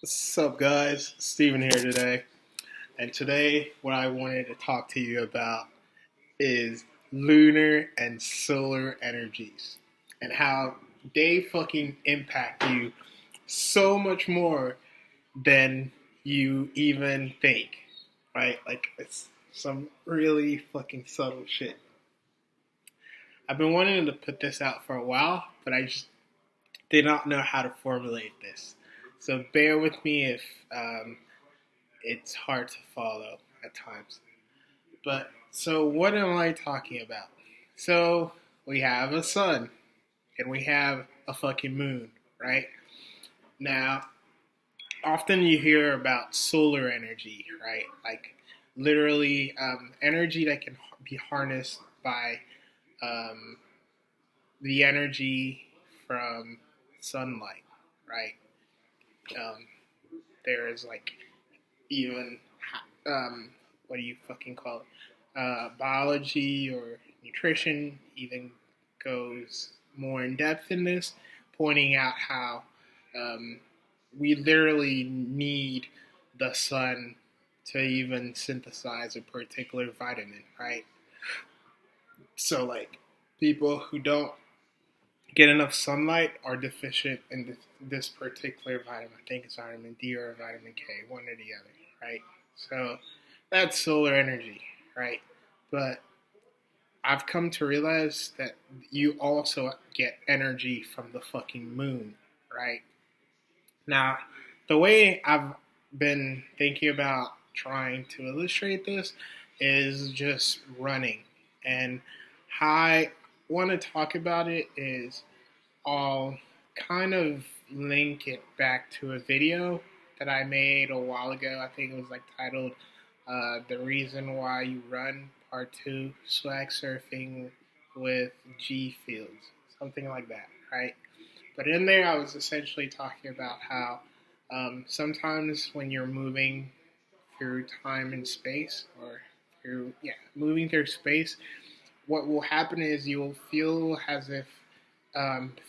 What's up, guys? Steven here today. And today, what I wanted to talk to you about is lunar and solar energies and how they fucking impact you so much more than you even think, right? Like, it's some really fucking subtle shit. I've been wanting to put this out for a while, but I just did not know how to formulate this. So bear with me if it's hard to follow at times. But so what am I talking about? So we have a sun and we have a fucking moon, right? Now, often you hear about solar energy, right? Like literally energy that can be harnessed by um, the energy from sunlight, right? Um, there is like even what do you fucking call it? Biology or nutrition even goes more in depth in this, pointing out how um, we literally need the sun to even synthesize a particular vitamin, right? So, like, people who don't get enough sunlight are deficient in this particular vitamin. I think it's vitamin D or vitamin K, one or the other, right? So that's solar energy, right? But I've come to realize that you also get energy from the fucking moon, right? Now, the way I've been thinking about trying to illustrate this is just running. And how I want to talk about it is I'll kind of link it back to a video that I made a while ago. I think it was like titled The Reason Why You Run Part 2 Swag Surfing with G Fields. Something like that, right? But in there, I was essentially talking about how sometimes when you're moving through time and space, or moving through space, what will happen is you'll feel as if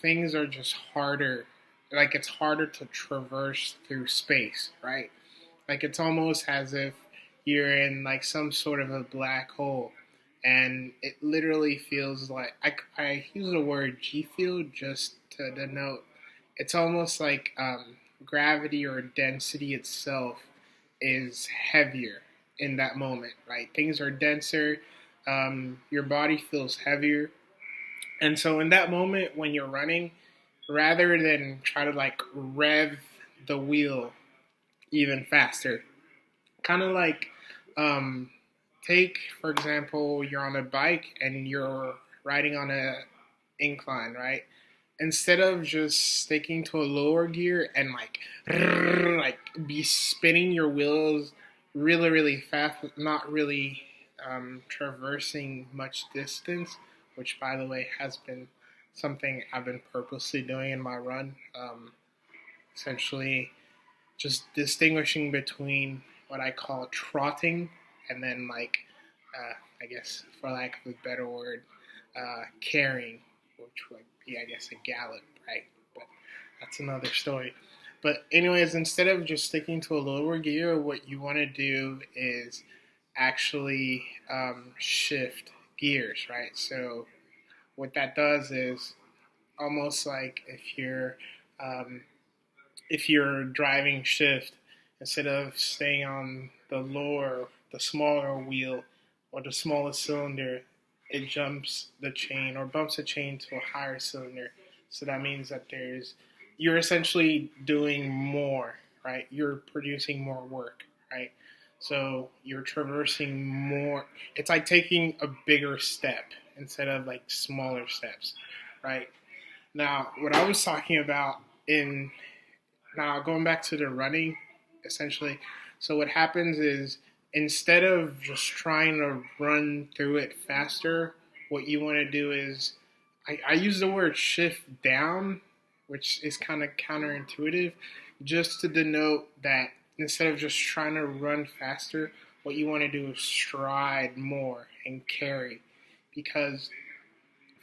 things are just harder. Like it's harder to traverse through space, right? Like it's almost as if you're in like some sort of a black hole, and it literally feels like I use the word G field just to denote. It's almost like gravity or density itself is heavier in that moment, right? Things are denser. Your body feels heavier, and so in that moment when you're running, rather than try to like rev the wheel even faster, kind of like um, take for example you're on a bike and you're riding on a incline, right? Instead of just sticking to a lower gear and like be spinning your wheels really fast, not really traversing much distance, which by the way has been something I've been purposely doing in my run. Essentially, just distinguishing between what I call trotting and then I guess for lack of a better word, carrying, which would be I guess a gallop, right? But that's another story. But anyways, instead of just sticking to a lower gear, what you want to do is actually shift gears, right? So what that does is almost like um, if you're driving shift, instead of staying on the smaller wheel or the smallest cylinder, it jumps the chain or bumps the chain to a higher cylinder. So that means that you're essentially doing more, right? You're producing more work, right? So you're traversing more. It's like taking a bigger step instead of like smaller steps, right? Now, what I was talking about in now going back to the running, essentially. So what happens is instead of just trying to run through it faster, what you want to do is I use the word shift down, which is kind of counterintuitive, just to denote that instead of just trying to run faster, what you want to do is stride more and carry. Because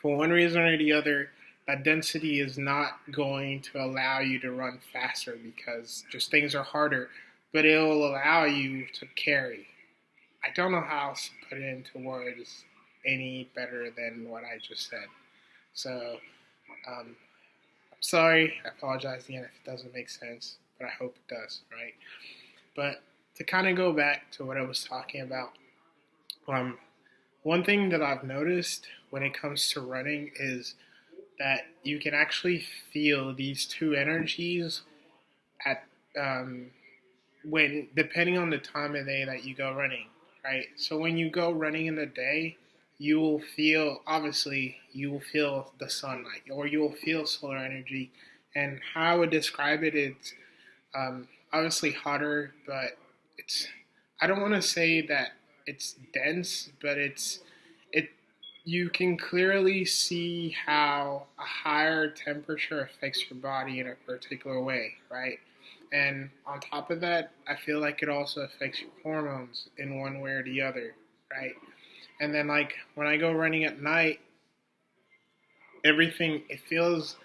for one reason or the other, that density is not going to allow you to run faster because just things are harder, but it'll allow you to carry. I don't know how else to put it into words any better than what I just said. So, I'm sorry. I apologize again if it doesn't make sense, but I hope it does, right? But to kind of go back to what I was talking about, um, one thing that I've noticed when it comes to running is that you can actually feel these two energies at um, when depending on the time of day that you go running, right? So when you go running in the day, you will feel obviously you will feel the sunlight or you will feel solar energy. And how I would describe it is obviously hotter, but it's I don't want to say that it's dense, but it you can clearly see how a higher temperature affects your body in a particular way, right? And on top of that, I feel like it also affects your hormones in one way or the other, right? And then like when I go running at night, everything it feels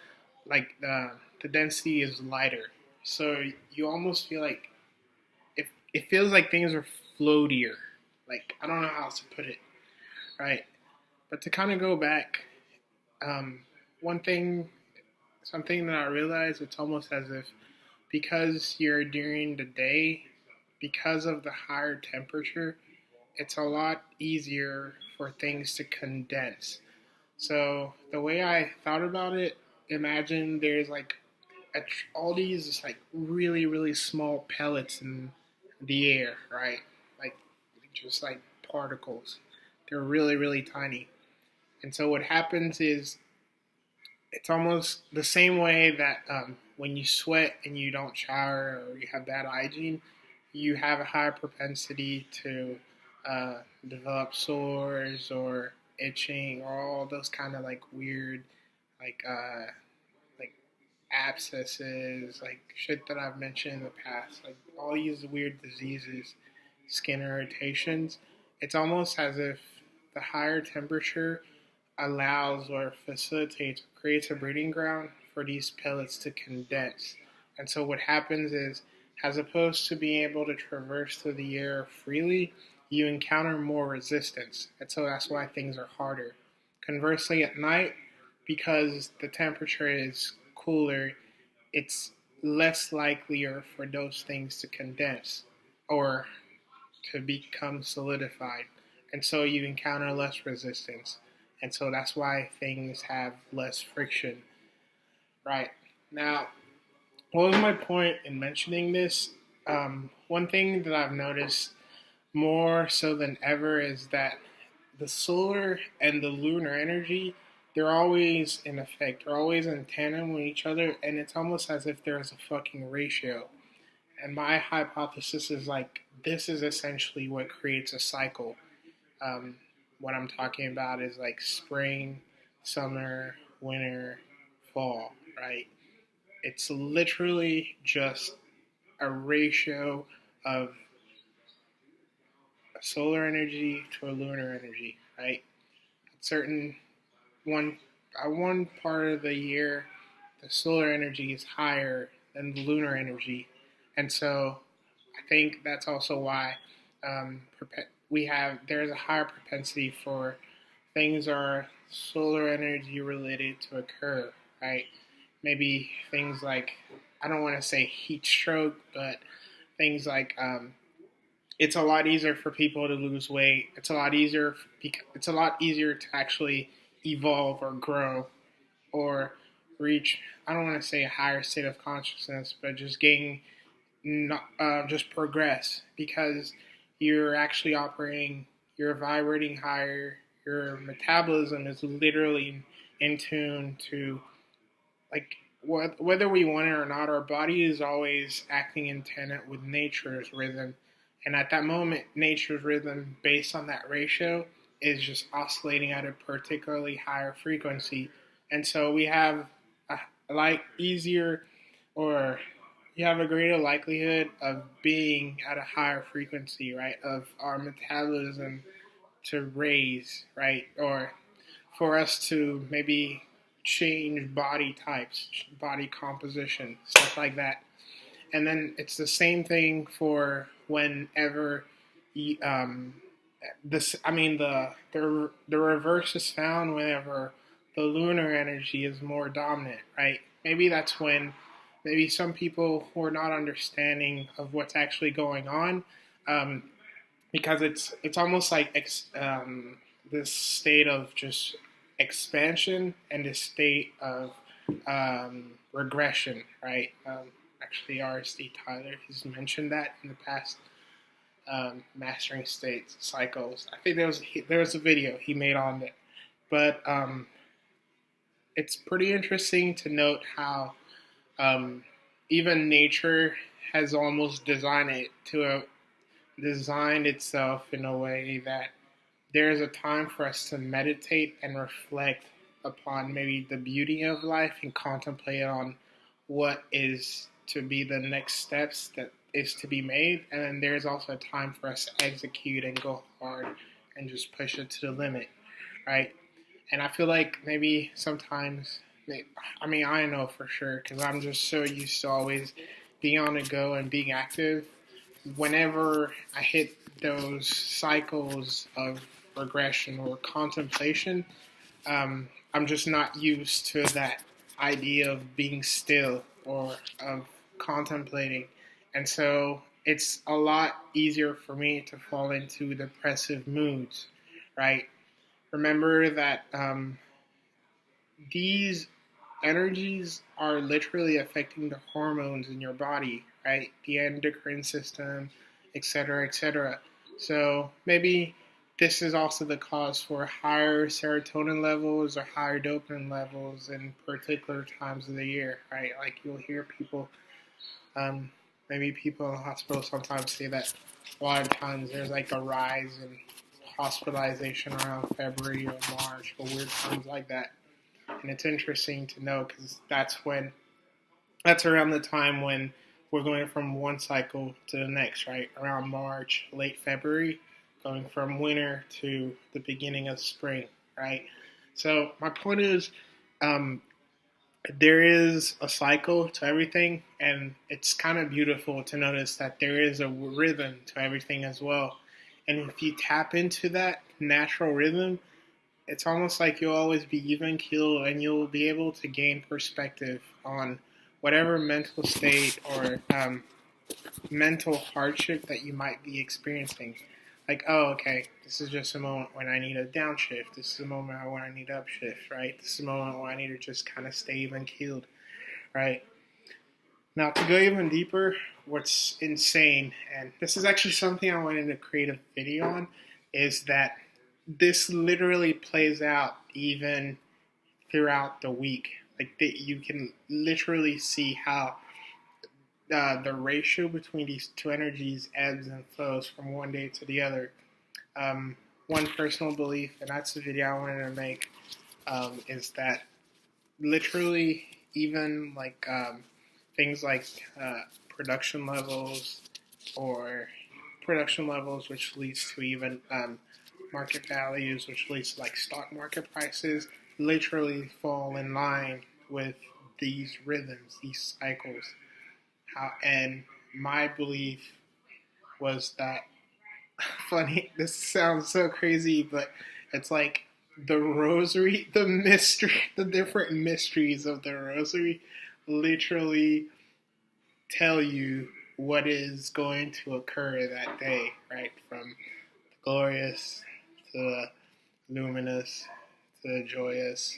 like the density is lighter. So you almost feel like it feels like things are floatier. Like I don't know how else to put it, right? But to kind of go back, um, one thing, something that I realized, it's almost as if because you're during the day, because of the higher temperature, it's a lot easier for things to condense. So the way I thought about it, imagine there's like all these like really really small pellets in the air, right? Like just like particles. They're really really tiny. And so what happens is it's almost the same way that when you sweat and you don't shower or you have bad hygiene, you have a higher propensity to develop sores or itching or all those kind of like weird like like abscesses, like shit that I've mentioned in the past, like all these weird diseases, skin irritations. It's almost as if the higher temperature allows or facilitates or creates a breeding ground for these pellets to condense. And so what happens is, as opposed to being able to traverse through the air freely, you encounter more resistance. And so that's why things are harder. Conversely, at night, because the temperature is cooler, it's less likelier for those things to condense or to become solidified. And so you encounter less resistance. And so that's why things have less friction. Right. Now, what was my point in mentioning this? One thing that I've noticed more so than ever is that the solar and the lunar energy, they're always in effect. They're always in tandem with each other, and it's almost as if there's a fucking ratio. And my hypothesis is like this is essentially what creates a cycle. Um, what I'm talking about is like spring, summer, winter, fall, right? It's literally just a ratio of a solar energy to a lunar energy, right? Certain one one part of the year, the solar energy is higher than the lunar energy, and so I think that's also why um, we have there's a higher propensity for things are solar energy related to occur, right? Maybe things like I don't want to say heat stroke, but things like it's a lot easier for people to lose weight. It's a lot easier to actually evolve or grow or reach. I don't want to say a higher state of consciousness, but just gain, not, just progress because you're actually operating. You're vibrating higher. Your metabolism is literally in tune to like whether we want it or not, our body is always acting in tandem with nature's rhythm. And at that moment, nature's rhythm, based on that ratio, is just oscillating at a particularly higher frequency. And so we have a like easier or you have a greater likelihood of being at a higher frequency, right? Of our metabolism to raise, right? Or for us to maybe change body types, body composition, stuff like that. And then it's the same thing for whenever you, this. I mean, the reverse is found whenever the lunar energy is more dominant, right? Maybe that's when maybe some people who are not understanding of what's actually going on, um, because it's almost like this state of just expansion and this state of regression, right? Actually, R.S.D. Tyler has mentioned that in the past, mastering states cycles. I think there was a video he made on it, but it's pretty interesting to note how um, even nature has almost designed itself in a way that there is a time for us to meditate and reflect upon maybe the beauty of life and contemplate on what is to be the next steps that is to be made. And then there's also a time for us to execute and go hard and just push it to the limit, right? And I feel like maybe sometimes, I mean, I know for sure because I'm just so used to always being on the go and being active. Whenever I hit those cycles of regression or contemplation, I'm just not used to that idea of being still or of contemplating. And so it's a lot easier for me to fall into depressive moods, right? Remember that these energies are literally affecting the hormones in your body, right? The endocrine system, etc., etc. So maybe this is also the cause for higher serotonin levels or higher dopamine levels in particular times of the year, right? Like you'll hear people, maybe people in the hospital sometimes say that a lot of times there's like a rise in hospitalization around February or March or weird times like that. And it's interesting to know because that's around the time when we're going from one cycle to the next, right? Around March, late February, going from winter to the beginning of spring, right? So my point is, there is a cycle to everything, and it's kind of beautiful to notice that there is a rhythm to everything as well. And if you tap into that natural rhythm, it's almost like you'll always be even keeled and you'll be able to gain perspective on whatever mental state or mental hardship that you might be experiencing. Like, oh, okay, this is just a moment when I need a downshift. This is a moment when I need upshift, right? This is a moment when I need to just kind of stay even keeled, right? Now, to go even deeper, what's insane, and this is actually something I wanted to create a video on, is that this literally plays out even throughout the week. Like you can literally see how the ratio between these two energies ebbs and flows from one day to the other. One personal belief, and that's the video I wanted to make, is that literally even like things like production levels or production levels, which leads to even market values, which leads to like stock market prices, literally fall in line with these rhythms, these cycles. And my belief was that funny. This sounds so crazy, but it's like the rosary, the mystery, the different mysteries of the rosary, literally tell you what is going to occur that day, right? From the glorious to the luminous to the joyous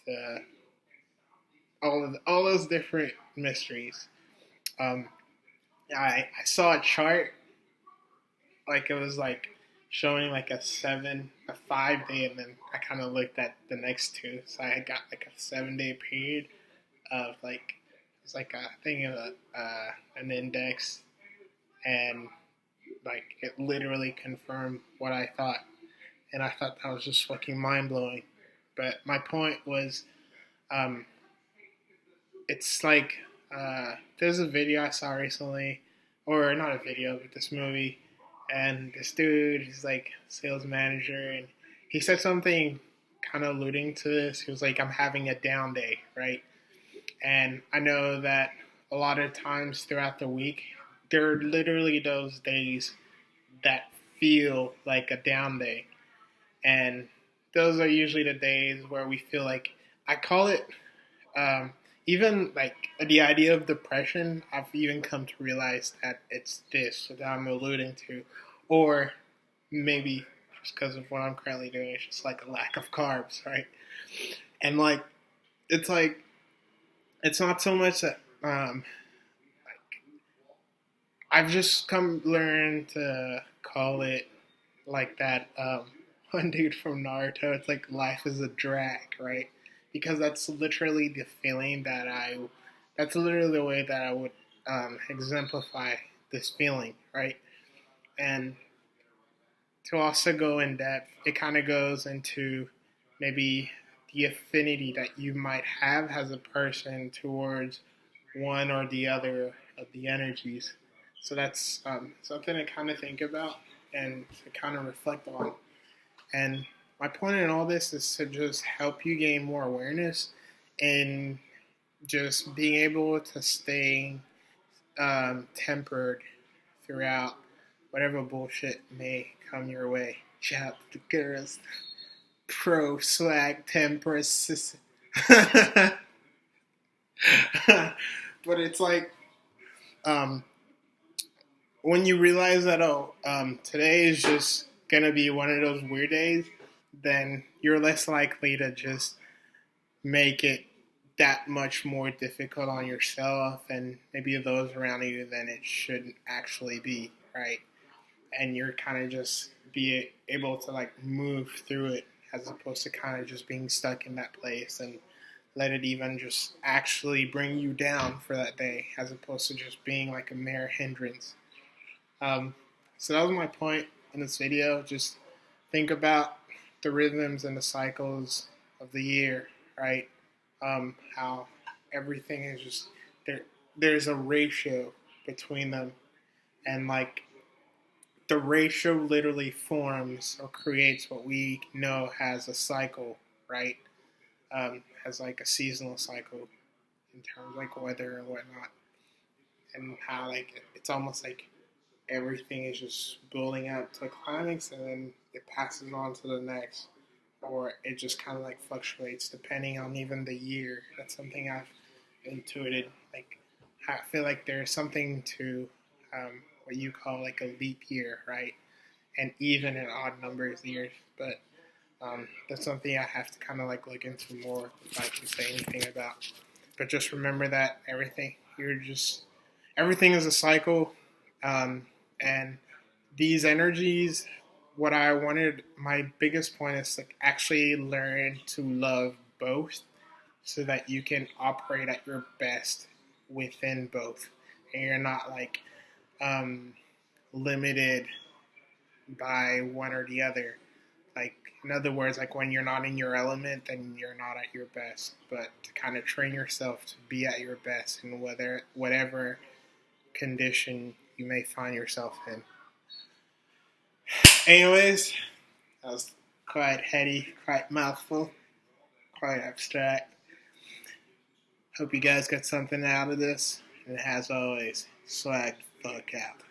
to all those different mysteries. Um, I saw a chart, like it was like showing like a 5 day, and then I kind of looked at the next two. So I got like a 7 day period of like it's like a thing of an index, and like it literally confirmed what I thought, and I thought that was just fucking mind blowing. But my point was, um, it's like there's a video I saw recently, or not a video, but this movie, and this dude is like sales manager, and he said something kind of alluding to this. He was like, I'm having a down day, right? And I know that a lot of times throughout the week, there are literally those days that feel like a down day. And those are usually the days where we feel like, I call it, um, even like the idea of depression, I've even come to realize that it's this that I'm alluding to. Or maybe just because of what I'm currently doing, it's just like a lack of carbs, right? And it's like, it's not so much that, I've just come learn to call it like that one dude from Naruto. It's like life is a drag, right? Because that's literally the feeling that that's literally the way that I would exemplify this feeling, right? And to also go in depth, it kind of goes into maybe the affinity that you might have as a person towards one or the other of the energies. So that's something to kind of think about and to kind of reflect on. And my point in all this is to just help you gain more awareness and just being able to stay tempered throughout whatever bullshit may come your way. Shout out to the girls. Pro swag temperance. But it's like, um, when you realize that, today is just gonna be one of those weird days, then you're less likely to just make it that much more difficult on yourself and maybe those around you than it should actually be, right? And you're kind of just be able to like move through it as opposed to kind of just being stuck in that place and let it even just actually bring you down for that day as opposed to just being like a mere hindrance. Um, so that was my point in this video. Just think about the rhythms and the cycles of the year, right? How everything is just there. There's a ratio between them, and like the ratio literally forms or creates what we know as a cycle, right? Has like a seasonal cycle in terms of like weather and whatnot, and how like it's almost like everything is just building up to a climax and then it passes on to the next, or it just kind of like fluctuates depending on even the year. That's something I've intuited. Like, I feel like there's something to what you call like a leap year, right? And even and odd numbers years, but that's something I have to kind of like look into more if I can say anything about. But just remember that everything is a cycle. And these energies, what I wanted, my biggest point is like actually learn to love both so that you can operate at your best within both. And you're not like limited by one or the other. Like, in other words, like when you're not in your element, then you're not at your best. But to kind of train yourself to be at your best in whatever condition you may find yourself in. Anyways, that was quite heady, quite mouthful, quite abstract. Hope you guys got something out of this. And as always, swag the fuck out.